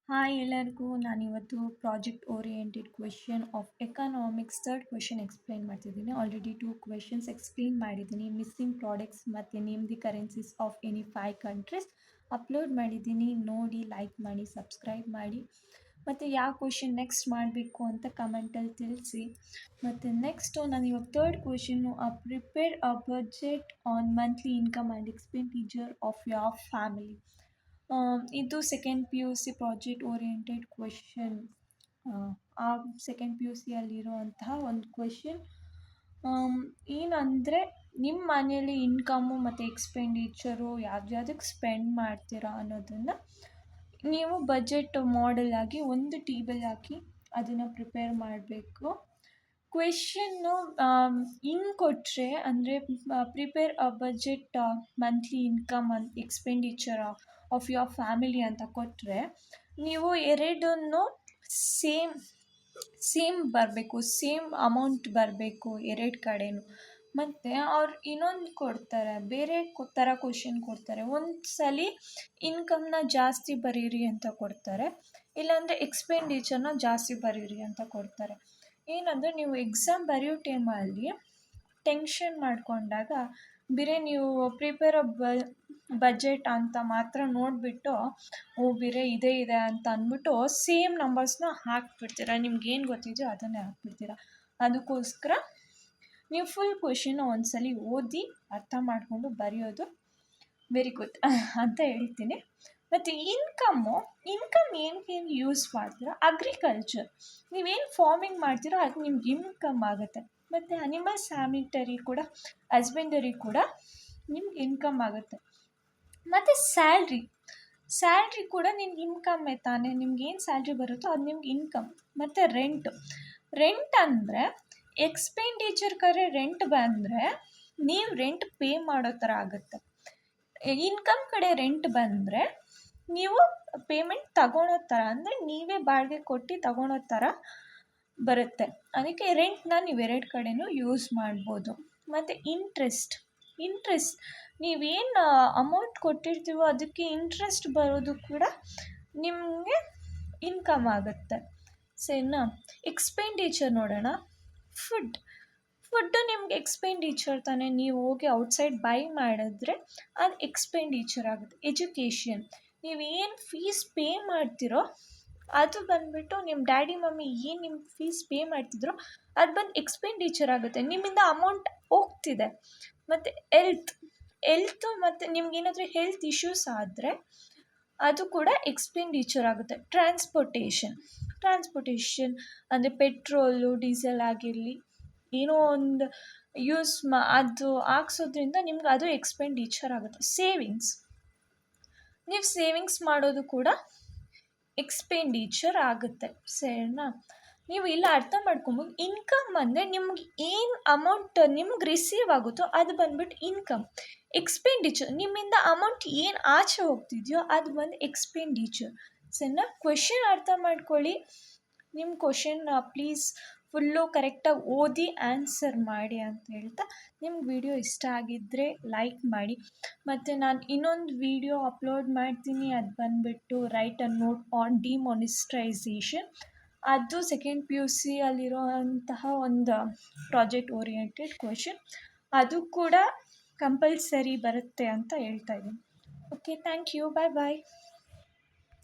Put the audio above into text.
Hi ಎಲ್ಲರಿಗೂ ನಾನಿವತ್ತು project oriented question of economics third question explain ಮಾಡ್ತಿದ್ದೀನಿ. ಆಲ್ರೆಡಿ 2 ಕ್ವೆಶನ್ಸ್ ಎಕ್ಸ್ಪ್ಲೈನ್ ಮಾಡಿದ್ದೀನಿ. ಮಿಸ್ಸಿಂಗ್ ಪ್ರಾಡಕ್ಟ್ಸ್ ಮತ್ತು name the currencies of any 5 countries upload ಮಾಡಿದ್ದೀನಿ. ನೋಡಿ, ಲೈಕ್ ಮಾಡಿ, ಸಬ್ಸ್ಕ್ರೈಬ್ ಮಾಡಿ. ಮತ್ತು ಯಾವ ಕ್ವೆಶನ್ ನೆಕ್ಸ್ಟ್ ಮಾಡಬೇಕು ಅಂತ ಕಮೆಂಟಲ್ಲಿ ತಿಳಿಸಿ. ಮತ್ತು ನೆಕ್ಸ್ಟು ನಾನು ಇವಾಗ third question prepare a budget on monthly income and expenditure of your family. ಇದು second P U C project oriented question. ಆ ಸೆಕೆಂಡ್ ಪಿ ಯು ಸಿಯಲ್ಲಿರುವಂತಹ ಒಂದು ಕ್ವೆಶನ್ ಏನಂದರೆ, ನಿಮ್ಮ ಮನೆಯಲ್ಲಿ ಇನ್ಕಮು ಮತ್ತು ಎಕ್ಸ್ಪೆಂಡಿಚರು ಯಾವ್ದಕ್ಕೆ ಸ್ಪೆಂಡ್ ಮಾಡ್ತೀರಾ ಅನ್ನೋದನ್ನು ನೀವು ಬಜೆಟ್ ಮಾಡೆಲ್ ಆಗಿ ಒಂದು ಟೇಬಲ್ ಹಾಕಿ ಅದನ್ನು ಪ್ರಿಪೇರ್ ಮಾಡಬೇಕು. ಕ್ವೆಶನ್ನು ಹಿಂಗೆ ಕೊಟ್ಟರೆ, ಅಂದರೆ prepare a budget monthly income and expenditure of your family ಅಂತ ಕೊಟ್ಟರೆ, ನೀವು ಎರಡನ್ನು ಸೇಮ್ ಬರಬೇಕು, ಸೇಮ್ ಅಮೌಂಟ್ ಬರಬೇಕು ಎರಡು ಕಡೆಯೂ. ಮತ್ತು ಅವ್ರು ಇನ್ನೊಂದು ಕೊಡ್ತಾರೆ, ಬೇರೆ ಥರ ಕ್ವೆಶನ್ ಕೊಡ್ತಾರೆ. ಒಂದು ಸಲ ಇನ್ಕಮ್ನ ಜಾಸ್ತಿ ಬರೀರಿ ಅಂತ ಕೊಡ್ತಾರೆ, ಇಲ್ಲಾಂದರೆ ಎಕ್ಸ್ಪೆಂಡಿಚರ್ನ ಜಾಸ್ತಿ ಬರೀರಿ ಅಂತ ಕೊಡ್ತಾರೆ. ಏನಂದರೆ, ನೀವು ಎಕ್ಸಾಮ್ ಬರೆಯೋ ಟೈಮಲ್ಲಿ ಟೆನ್ಷನ್ ಮಾಡಿಕೊಂಡಾಗ ಬೇರೆ ನೀವು ಪ್ರಿಪೇರ್ ಬಜೆಟ್ ಅಂತ ಮಾತ್ರ ನೋಡಿಬಿಟ್ಟು ಬೇರೆ ಇದೇ ಇದೆ ಅಂತ ಅಂದ್ಬಿಟ್ಟು ಸೇಮ್ ನಂಬರ್ಸ್ನ ಹಾಕ್ಬಿಡ್ತೀರ. ನಿಮ್ಗೇನು ಗೊತ್ತಿದೆಯೋ ಅದನ್ನೇ ಹಾಕ್ಬಿಡ್ತೀರ. ಅದಕ್ಕೋಸ್ಕರ ನೀವು ಫುಲ್ ಕ್ವೆಶನ್ನ ಒಂದ್ಸಲ ಓದಿ ಅರ್ಥ ಮಾಡಿಕೊಂಡು ಬರೆಯೋದು ವೆರಿ ಗುಡ್ ಅಂತ ಹೇಳ್ತೀನಿ. ಮತ್ತು ಇನ್ಕಮ್ ಏನಕ್ಕೇನು ಯೂಸ್ ಮಾಡ್ತೀರಾ? ಅಗ್ರಿಕಲ್ಚರ್ ನೀವೇನು ಫಾರ್ಮಿಂಗ್ ಮಾಡ್ತೀರೋ ಅದು ನಿಮ್ಗೆ ಇನ್ಕಮ್ ಆಗುತ್ತೆ. ಮತ್ತು ಅನಿಮಲ್ ಹಸ್ಬೆಂಡರಿ ಕೂಡ ನಿಮ್ಗೆ ಇನ್ಕಮ್ ಆಗುತ್ತೆ. ಮತ್ತು ಸ್ಯಾಲ್ರಿ ಕೂಡ ನಿಮ್ಗೆ ಇನ್ಕಮ್ಮೇ ತಾನೇ. ನಿಮ್ಗೆ ಏನು ಸ್ಯಾಲ್ರಿ ಬರುತ್ತೋ ಅದು ನಿಮ್ಗೆ ಇನ್ಕಮ್. ಮತ್ತು ರೆಂಟ್ ಅಂದರೆ ಎಕ್ಸ್ಪೆಂಡಿಚರ್ ರೆಂಟ್ ಬಂದರೆ ನೀವು ರೆಂಟ್ ಪೇ ಮಾಡೋ ಥರ ಆಗುತ್ತೆ. ಇನ್ಕಮ್ ಕಡೆ ರೆಂಟ್ ಬಂದರೆ ನೀವು ಪೇಮೆಂಟ್ ತಗೊಳೋ ಥರ, ಅಂದರೆ ನೀವೇ ಬಾಡಿಗೆ ಕೊಟ್ಟು ತಗೊಳೋ ಥರ ಬರುತ್ತೆ. ಅದಕ್ಕೆ ರೆಂಟ್ನ ನೀವು ಎರಡು ಕಡೆಯೂ ಯೂಸ್ ಮಾಡ್ಬೋದು. ಮತ್ತು ಇಂಟ್ರೆಸ್ಟ್ ನೀವೇನು ಅಮೌಂಟ್ ಕೊಟ್ಟಿರ್ತೀವೋ ಅದಕ್ಕೆ ಇಂಟ್ರೆಸ್ಟ್ ಬರೋದು ಕೂಡ ನಿಮಗೆ ಇನ್ಕಮ್ ಆಗುತ್ತೆ. ಸರಿನಾ? ಎಕ್ಸ್ಪೆಂಡಿಚರ್ ನೋಡೋಣ. ಫುಡ್ಡು ನಿಮ್ಗೆ ಎಕ್ಸ್ಪೆಂಡಿಚರ್ ತಾನೇ. ನೀವು ಹೋಗಿ ಔಟ್ಸೈಡ್ ಬೈ ಮಾಡಿದ್ರೆ ಅದು ಎಕ್ಸ್ಪೆಂಡಿಚರ್ ಆಗುತ್ತೆ. ಎಜುಕೇಷನ್, ನೀವೇನು ಫೀಸ್ ಪೇ ಮಾಡ್ತೀರೋ ಅದು ಬಂದುಬಿಟ್ಟು ನಿಮ್ಮ ಡ್ಯಾಡಿ ಮಮ್ಮಿ ಏನು ನಿಮ್ಮ ಫೀಸ್ ಪೇ ಮಾಡ್ತಿದ್ರೋ ಅದು ಬಂದು ಎಕ್ಸ್ಪೆಂಡಿಚರ್ ಆಗುತ್ತೆ, ನಿಮ್ಮಿಂದ ಅಮೌಂಟ್ ಹೋಗ್ತಿದೆ. ಮತ್ತು ಹೆಲ್ತು ಮತ್ತು ನಿಮ್ಗೇನಾದರೂ ಹೆಲ್ತ್ ಇಶ್ಯೂಸ್ ಆದರೆ ಅದು ಕೂಡ ಎಕ್ಸ್ಪೆಂಡಿಚರ್ ಆಗುತ್ತೆ. ಟ್ರಾನ್ಸ್ಪೋರ್ಟೇಷನ್ ಅಂದರೆ ಪೆಟ್ರೋಲು, ಡೀಸೆಲ್ ಆಗಿರಲಿ, ಏನೋ ಒಂದು ಅದು ಹಾಕ್ಸೋದ್ರಿಂದ ನಿಮ್ಗೆ ಅದು ಎಕ್ಸ್ಪೆಂಡಿಚರ್ ಆಗುತ್ತೆ. ನೀವು ಸೇವಿಂಗ್ಸ್ ಮಾಡೋದು ಕೂಡ ಎಕ್ಸ್ಪೆಂಡಿಚರ್ ಆಗುತ್ತೆ. ಸರಿನಾ? ನೀವು ಇಲ್ಲ ಅರ್ಥ ಮಾಡ್ಕೊಬೋದು. ಇನ್ಕಮ್ ಅಂದರೆ ನಿಮ್ಗೆ ಏನು ಅಮೌಂಟ್ ನಿಮ್ಗೆ ರಿಸೀವ್ ಆಗುತ್ತೋ ಅದು ಬಂದ್ಬಿಟ್ಟು ಇನ್ಕಮ್. ಎಕ್ಸ್ಪೆಂಡಿಚರ್ ನಿಮ್ಮಿಂದ ಅಮೌಂಟ್ ಏನು ಆಚೆ ಹೋಗ್ತಿದೆಯೋ ಅದು ಬಂದು ಎಕ್ಸ್ಪೆಂಡಿಚರ್. ಸರಿನಾ? ಕ್ವೆಶನ್ ಅರ್ಥ ಮಾಡ್ಕೊಳ್ಳಿ. ನಿಮ್ಮ ಕ್ವೆಶನ್ ಪ್ಲೀಸ್ ಫುಲ್ಲು ಕರೆಕ್ಟಾಗಿ ಓದಿ ಆನ್ಸರ್ ಮಾಡಿ ಅಂತ ಹೇಳ್ತಾ, ನಿಮ್ಗೆ ವಿಡಿಯೋ ಇಷ್ಟ ಆಗಿದ್ದರೆ ಲೈಕ್ ಮಾಡಿ. ಮತ್ತು ನಾನು ಇನ್ನೊಂದು ವಿಡಿಯೋ ಅಪ್ಲೋಡ್ ಮಾಡ್ತೀನಿ, ಅದು ಬಂದುಬಿಟ್ಟು ರೈಟ್ ಅ ನೋಟ್ ಆನ್ ಡಿಮಾನಿಸ್ಟ್ರೈಸೇಷನ್. ಅದು ಸೆಕೆಂಡ್ ಪಿ ಯು ಸಿಯಲ್ಲಿರುವಂತಹ ಒಂದು ಪ್ರಾಜೆಕ್ಟ್ ಓರಿಯೆಂಟೆಡ್ ಕ್ವೆಶನ್. ಅದು ಕೂಡ ಕಂಪಲ್ಸರಿ ಬರುತ್ತೆ ಅಂತ ಹೇಳ್ತಾ ಇದ್ದೀನಿ. Okay, thank you, bye.